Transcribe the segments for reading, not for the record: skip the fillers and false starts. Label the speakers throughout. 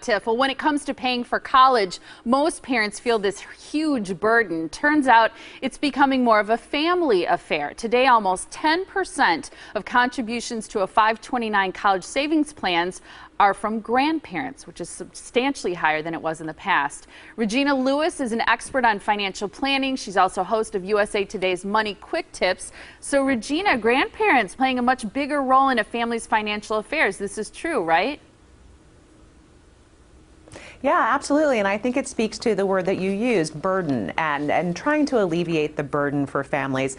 Speaker 1: Tiff. Well, when it comes to paying for college, most parents feel this huge burden. Turns out it's becoming more of a family affair. Today, almost 10% of contributions to a 529 college savings plans are from grandparents, which is substantially higher than it was in the past. Regina Lewis is an expert on financial planning. She's also host of USA Today's Money Quick Tips. So, Regina, grandparents playing a much bigger role in a family's financial affairs. This is true, right?
Speaker 2: Yeah, absolutely. And I think it speaks to the word that you used, burden, and trying to alleviate the burden for families.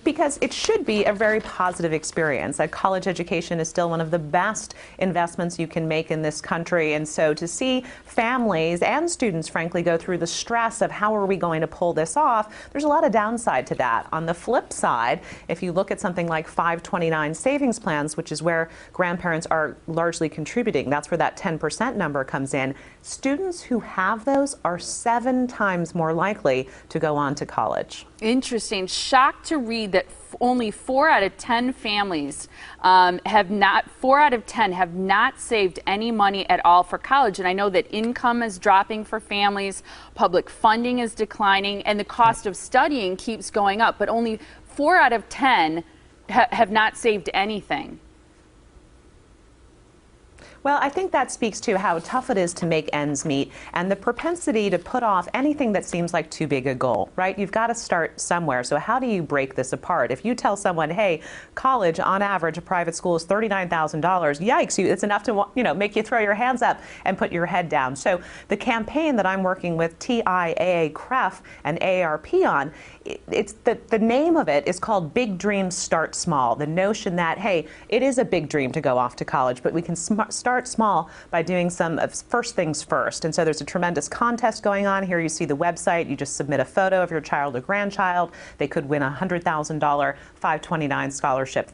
Speaker 2: Because it should be a very positive experience. A college education is still one of the best investments you can make in this country. And so to see families and students, frankly, go through the stress of how are we going to pull this off, there's a lot of downside to that. On the flip side, if you look at something like 529 savings plans, which is where grandparents are largely contributing, that's where that 10% number comes in. Students who have those are 7 times more likely to go on to college.
Speaker 1: Interesting. Shocked to read that only 4 out of 10 families have not saved any money at all for college. And I know that income is dropping for families, public funding is declining, and the cost of studying keeps going up. But only 4 out of 10 have not saved anything.
Speaker 2: Well, I think that speaks to how tough it is to make ends meet and the propensity to put off anything that seems like too big a goal, right? You've got to start somewhere. So how do you break this apart? If you tell someone, hey, college on average, a private school is $39,000, yikes, it's enough to make you throw your hands up and put your head down. So the campaign that I'm working with TIAA, CREF, and AARP on, it's the name of it is called Big Dreams Start Small. The notion that, hey, it is a big dream to go off to college, but we can start small by doing some of first things first. And so there's a tremendous contest going on. Here you see the website. You just submit a photo of your child or grandchild. They could win a $100,000 529 scholarship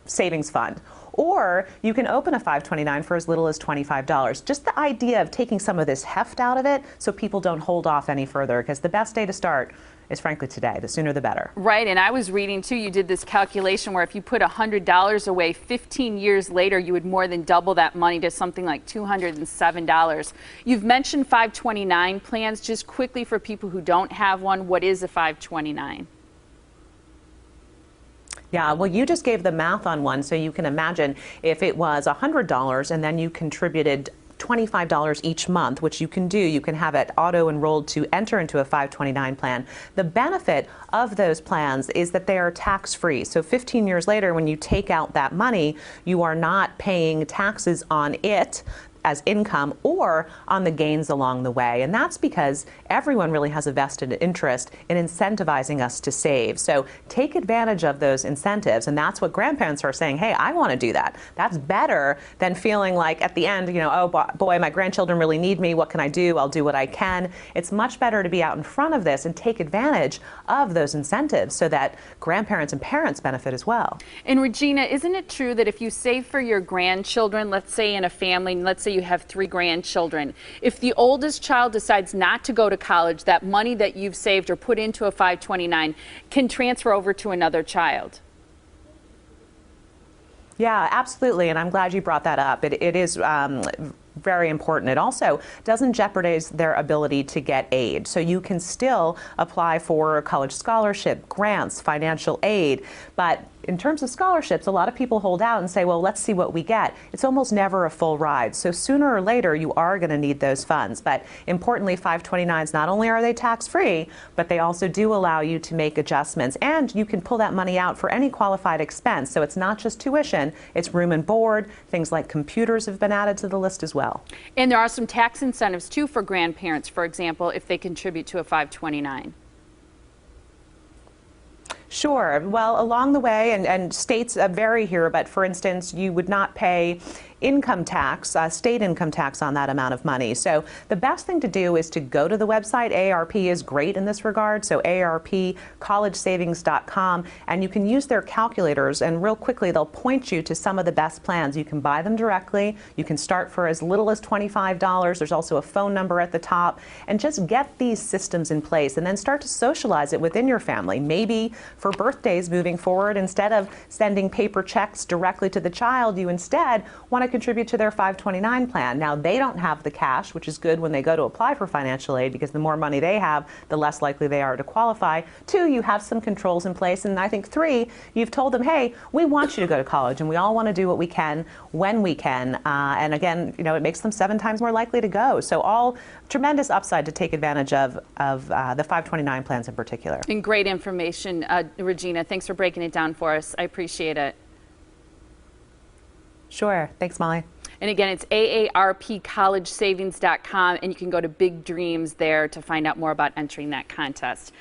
Speaker 2: savings fund. Or you can open a 529 for as little as $25. Just the idea of taking some of this heft out of it so people don't hold off any further, because the best day to start is frankly today. The sooner the better.
Speaker 1: Right, and I was reading too, you did this calculation where if you put $100 away 15 years later, you would more than double that money to something like $207. You've mentioned 529 plans. Just quickly for people who don't have one, what is a 529?
Speaker 2: Yeah, well, you just gave the math on one, so you can imagine if it was $100 and then you contributed $25 each month, which you can do. You can have it auto-enrolled to enter into a 529 plan. The benefit of those plans is that they are tax-free. So 15 years later, when you take out that money, you are not paying taxes on it as income or on the gains along the way. And that's because everyone really has a vested interest in incentivizing us to save. So take advantage of those incentives. And that's what grandparents are saying, hey, I want to do that. That's better than feeling like at the end, oh boy, my grandchildren really need me. What can I do? I'll do what I can. It's much better to be out in front of this and take advantage of those incentives so that grandparents and parents benefit as well.
Speaker 1: And Regina, isn't it true that if you save for your grandchildren, let's say in a family, let's say you have 3 grandchildren, if the oldest child decides not to go to college, that money that you've saved or put into a 529 can transfer over to another child?
Speaker 2: Yeah, absolutely. And I'm glad you brought that up. It is very important. It also doesn't jeopardize their ability to get aid. So you can still apply for a college scholarship, grants, financial aid. But in terms of scholarships, a lot of people hold out and say, well, let's see what we get. It's almost never a full ride. So sooner or later, you are going to need those funds. But importantly, 529s, not only are they tax-free, but they also do allow you to make adjustments. And you can pull that money out for any qualified expense. So it's not just tuition, it's room and board. Things like computers have been added to the list as well.
Speaker 1: And there are some tax incentives too for grandparents, for example, if they contribute to a 529.
Speaker 2: Sure. Well, along the way, and states vary here, but for instance, you would not pay income tax, state income tax on that amount of money. So the best thing to do is to go to the website. AARP is great in this regard. So AARPcollegesavings.com, and you can use their calculators, and real quickly they'll point you to some of the best plans. You can buy them directly. You can start for as little as $25. There's also a phone number at the top, and just get these systems in place and then start to socialize it within your family. Maybe for birthdays moving forward, instead of sending paper checks directly to the child, you instead want to to contribute to their 529 plan. Now, they don't have the cash, which is good when they go to apply for financial aid, because the more money they have, the less likely they are to qualify. 2, you have some controls in place. And I think 3, you've told them, hey, we want you to go to college, and we all want to do what we can when we can. And again, you know, it makes them 7 times more likely to go. So all tremendous upside to take advantage of the 529 plans in particular.
Speaker 1: And great information, Regina. Thanks for breaking it down for us. I appreciate it.
Speaker 2: Sure. Thanks, Molly.
Speaker 1: And again, it's aarpcollegesavings.com, and you can go to Big Dreams there to find out more about entering that contest.